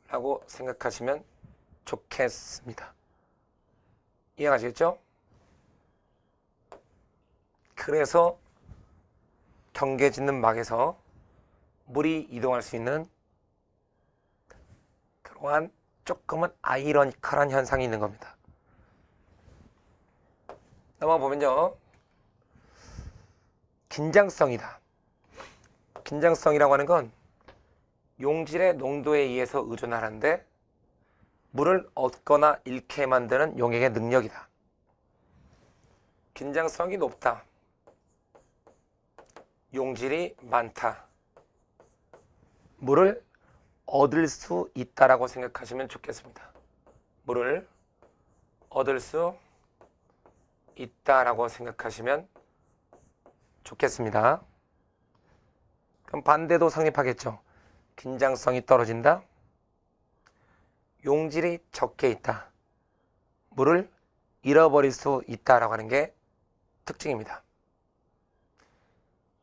라고 생각하시면 좋겠습니다. 이해가시겠죠? 그래서 경계 짓는 막에서 물이 이동할 수 있는 그러한 조금은 아이러니컬한 현상이 있는 겁니다. 넘어가 보면요. 긴장성이다. 긴장성이라고 하는 건 용질의 농도에 의해서 의존하는데 물을 얻거나 잃게 만드는 용액의 능력이다. 긴장성이 높다. 용질이 많다. 물을 얻을 수 있다라고 생각하시면 좋겠습니다. 물을 얻을 수 있다라고 생각하시면 좋겠습니다. 그럼 반대도 성립하겠죠. 긴장성이 떨어진다. 용질이 적게 있다. 물을 잃어버릴 수 있다라고 하는 게 특징입니다.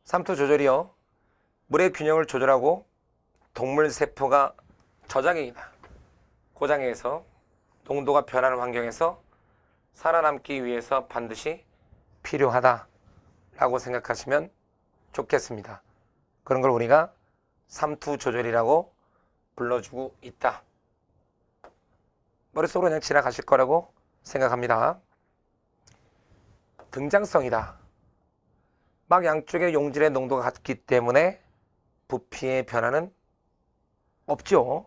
삼투 조절이요. 물의 균형을 조절하고 동물 세포가 저장액이다. 고장에서 농도가 변하는 환경에서 살아남기 위해서 반드시 필요하다라고 생각하시면 좋겠습니다. 그런 걸 우리가 삼투 조절이라고 불러주고 있다. 머릿속으로 그냥 지나가실 거라고 생각합니다. 등장성이다. 막 양쪽의 용질의 농도가 같기 때문에 부피의 변화는 없죠.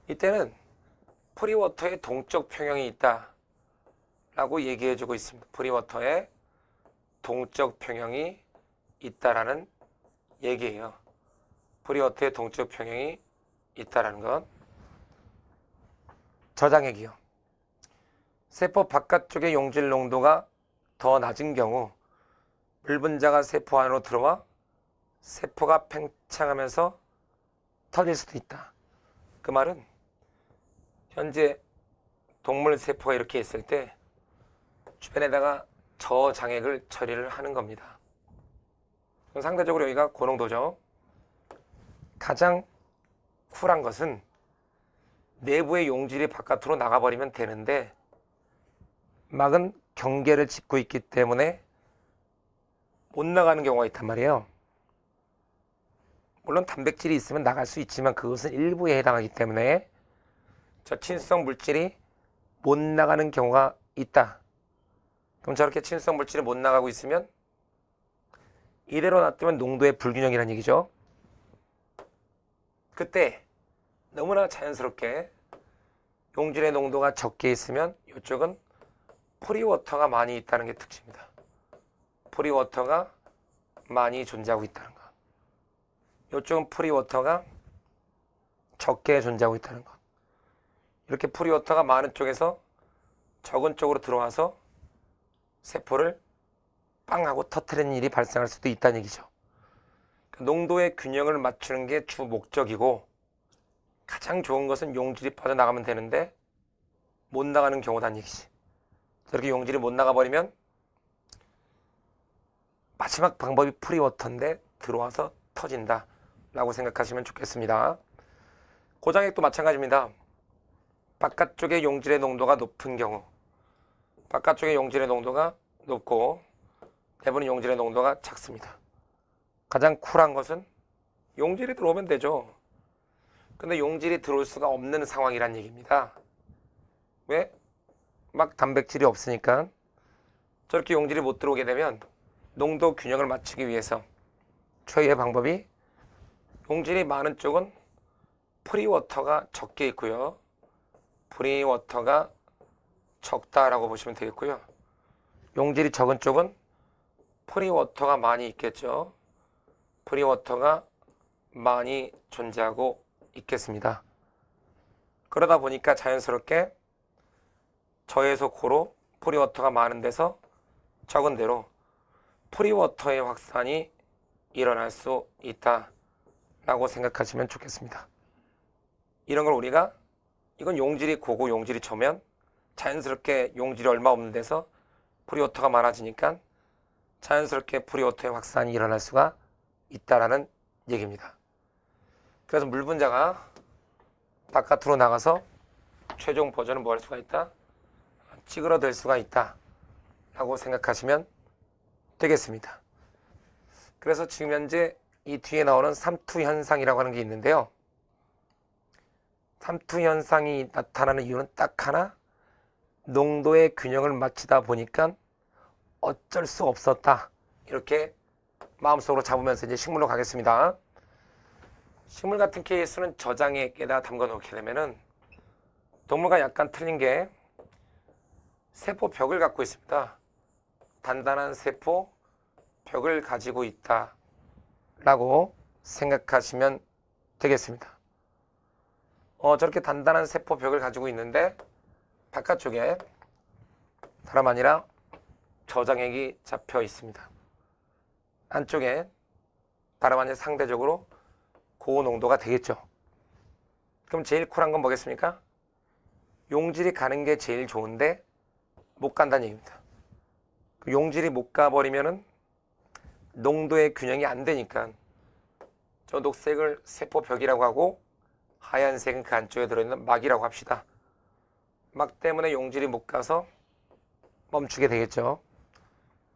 이때는 프리워터의 동적 평형이 있다 라고 얘기해주고 있습니다. 프리워터의 동적 평형이 있다라는 얘기예요. 프리워터의 동적 평형이 있다라는 건 저장액이요. 세포 바깥쪽의 용질 농도가 더 낮은 경우 물 분자가 세포 안으로 들어와 세포가 팽창하면서 터질 수도 있다. 그 말은 현재 동물 세포가 이렇게 있을 때 주변에다가 저장액을 처리를 하는 겁니다. 상대적으로 여기가 고농도죠. 가장 쿨한 것은 내부의 용질이 바깥으로 나가버리면 되는데 막은 경계를 짚고 있기 때문에 못 나가는 경우가 있단 말이에요. 물론 단백질이 있으면 나갈 수 있지만 그것은 일부에 해당하기 때문에 친수성 물질이 못 나가는 경우가 있다. 그럼 저렇게 친수성 물질이 못 나가고 있으면 이대로 놔두면 농도의 불균형이라는 얘기죠. 그때 너무나 자연스럽게 용질의 농도가 적게 있으면 이쪽은 프리워터가 많이 있다는 게 특징입니다. 프리워터가 많이 존재하고 있다는 것. 이쪽은 프리워터가 적게 존재하고 있다는 것. 이렇게 프리워터가 많은 쪽에서 적은 쪽으로 들어와서 세포를 빵 하고 터트리는 일이 발생할 수도 있다는 얘기죠. 농도의 균형을 맞추는 게 주 목적이고 가장 좋은 것은 용질이 빠져나가면 되는데 못 나가는 경우다는 얘기지. 저렇게 용질이 못 나가버리면 마지막 방법이 프리워터인데 들어와서 터진다 라고 생각하시면 좋겠습니다. 고장액도 마찬가지입니다. 바깥쪽의 용질의 농도가 높은 경우, 바깥쪽의 용질의 농도가 높고 내부는 용질의 농도가 작습니다. 가장 쿨한 것은 용질이 들어오면 되죠. 근데 용질이 들어올 수가 없는 상황이란 얘기입니다. 왜? 막 단백질이 없으니까. 저렇게 용질이 못 들어오게 되면 농도 균형을 맞추기 위해서 최후의 방법이 용질이 많은 쪽은 프리워터가 적게 있고요. 프리워터가 적다라고 보시면 되겠고요. 용질이 적은 쪽은 프리워터가 많이 있겠죠. 프리워터가 많이 존재하고 있겠습니다. 그러다 보니까 자연스럽게 저에서 고로 프리워터가 많은 데서 적은 데로 프리워터의 확산이 일어날 수 있다라고 생각하시면 좋겠습니다. 이런 걸 우리가 이건 용질이 고고 용질이 저면 자연스럽게 용질이 얼마 없는 데서 프리워터가 많아지니까 자연스럽게 프리워터의 확산이 일어날 수가 있다라는 얘기입니다. 그래서 물 분자가 바깥으로 나가서 최종 버전은 뭐 할 수가 있다? 찌그러들 수가 있다 라고 생각하시면 되겠습니다. 그래서 지금 현재 이 뒤에 나오는 삼투 현상이라고 하는 게 있는데요. 삼투 현상이 나타나는 이유는 딱 하나, 농도의 균형을 맞추다 보니까 어쩔 수 없었다. 이렇게 마음속으로 잡으면서 이제 식물로 가겠습니다. 식물 같은 케이스는 저장액에다 담가 놓게 되면은 동물과 약간 틀린 게 세포 벽을 갖고 있습니다. 단단한 세포 벽을 가지고 있다 라고 생각하시면 되겠습니다. 저렇게 단단한 세포 벽을 가지고 있는데 바깥쪽에 다름 아니라 저장액이 잡혀 있습니다. 안쪽에 다름 아니라 상대적으로 고농도가 되겠죠. 그럼 제일 쿨한 건 뭐겠습니까? 용질이 가는 게 제일 좋은데 못 간다는 얘기입니다. 용질이 못 가버리면은 농도의 균형이 안 되니까 저 녹색을 세포벽이라고 하고 하얀색은 그 안쪽에 들어있는 막이라고 합시다. 막 때문에 용질이 못 가서 멈추게 되겠죠.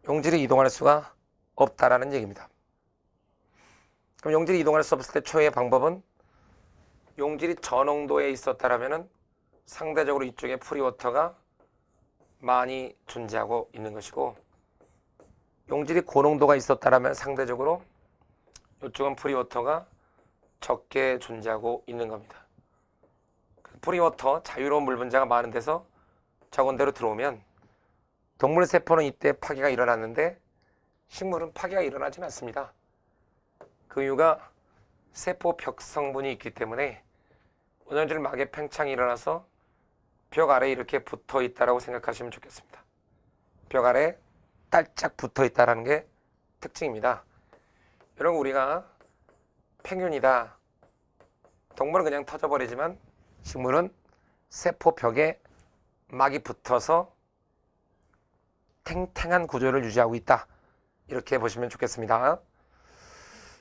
용질이 이동할 수가 없다라는 얘기입니다. 그럼 용질이 이동할 수 없을 때 초의 방법은 용질이 저농도에 있었다라면은 상대적으로 이쪽에 프리워터가 많이 존재하고 있는 것이고, 용질이 고농도가 있었다라면 상대적으로 이쪽은 프리워터가 적게 존재하고 있는 겁니다. 프리워터, 자유로운 물 분자가 많은 데서 적은 대로 들어오면 동물 세포는 이때 파괴가 일어났는데 식물은 파괴가 일어나지는 않습니다. 그 이유가 세포 벽 성분이 있기 때문에 원형질 막의 팽창이 일어나서 벽 아래에 이렇게 붙어 있다라고 생각하시면 좋겠습니다. 벽 아래에 딸짝 붙어 있다라는 게 특징입니다. 여러분, 우리가 팽윤이다. 동물은 그냥 터져버리지만 식물은 세포 벽에 막이 붙어서 탱탱한 구조를 유지하고 있다. 이렇게 보시면 좋겠습니다.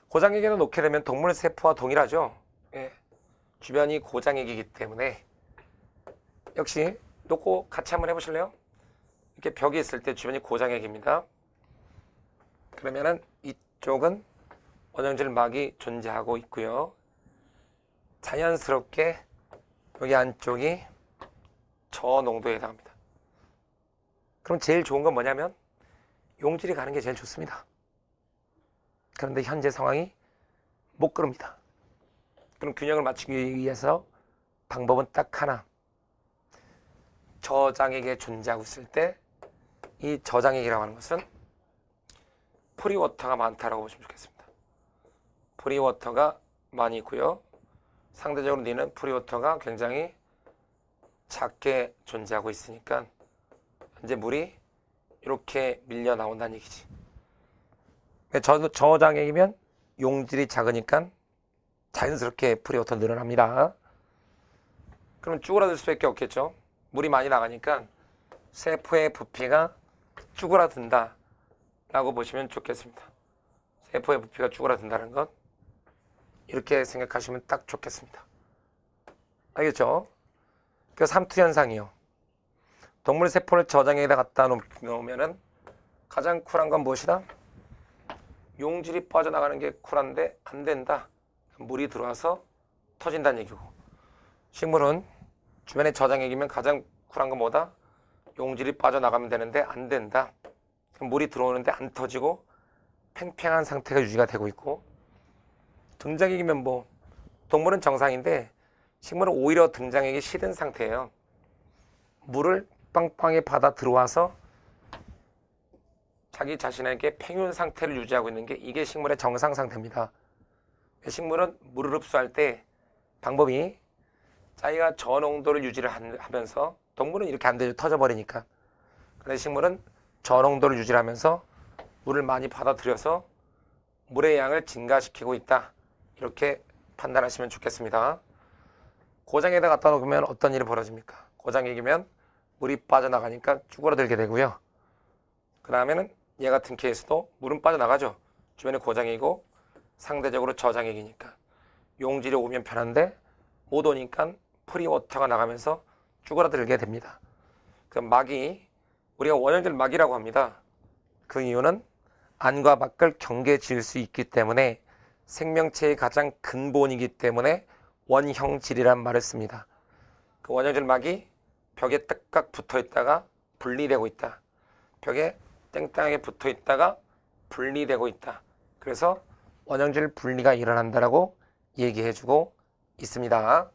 고장액에다 놓게 되면 동물 세포와 동일하죠. 예. 주변이 고장액이기 때문에 역시 놓고 같이 한번 해보실래요? 이렇게 벽이 있을 때 주변이 고장액입니다. 그러면은 이쪽은 원형질 막이 존재하고 있고요. 자연스럽게 여기 안쪽이 저농도에 해당합니다. 그럼 제일 좋은 건 뭐냐면 용질이 가는 게 제일 좋습니다. 그런데 현재 상황이 못 그럽니다. 그럼 균형을 맞추기 위해서 방법은 딱 하나. 저장액에 존재하고 있을 때 이 저장액이라고 하는 것은 프리워터가 많다라고 보시면 좋겠습니다. 프리워터가 많이 있고요. 상대적으로 니는 프리워터가 굉장히 작게 존재하고 있으니까 현재 물이 이렇게 밀려 나온다는 얘기지. 저장액이면 용질이 작으니까 자연스럽게 프리워터 늘어납니다. 그럼 쭈그라들 수밖에 없겠죠. 물이 많이 나가니까 세포의 부피가 쭈그라든다 라고 보시면 좋겠습니다. 세포의 부피가 쭈그라든다는 것, 이렇게 생각하시면 딱 좋겠습니다. 알겠죠? 그 삼투 현상이요. 동물 세포를 저장액에다 갖다 놓으면은 가장 쿨한 건 무엇이다? 용질이 빠져나가는 게 쿨한데 안 된다. 물이 들어와서 터진다는 얘기고, 식물은 주변에 저장액이면 가장 쿨한 건 뭐다? 용질이 빠져나가면 되는데 안 된다. 물이 들어오는데 안 터지고 팽팽한 상태가 유지가 되고 있고, 등장액이면 뭐 동물은 정상인데 식물은 오히려 등장액이 시든 상태예요. 물을 빵빵히 받아 들어와서 자기 자신에게 팽윤 상태를 유지하고 있는 게 이게 식물의 정상 상태입니다. 식물은 물을 흡수할 때 방법이 자기가 저농도를 유지를 하면서, 동물은 이렇게 안 되죠. 터져버리니까. 근데 식물은 저농도를 유지를 하면서 물을 많이 받아들여서 물의 양을 증가시키고 있다. 이렇게 판단하시면 좋겠습니다. 고장에다 갖다 놓으면 어떤 일이 벌어집니까? 고장액이면 물이 빠져나가니까 쭈그러들게 되고요. 그 다음에는 얘 같은 케이스도 물은 빠져나가죠. 주변에 고장이고 상대적으로 저장액이니까 용질이 오면 편한데 못 오니까 프리워터가 나가면서 쭈그라들게 됩니다. 그 막이 우리가 원형질 막이라고 합니다. 그 이유는 안과 밖을 경계 지을 수 있기 때문에 생명체의 가장 근본이기 때문에 원형질이란 말을 씁니다. 그 원형질 막이 벽에 딱딱 붙어 있다가 분리되고 있다. 벽에 땡땅하게 붙어 있다가 분리되고 있다. 그래서 원형질 분리가 일어난다라고 얘기해주고 있습니다.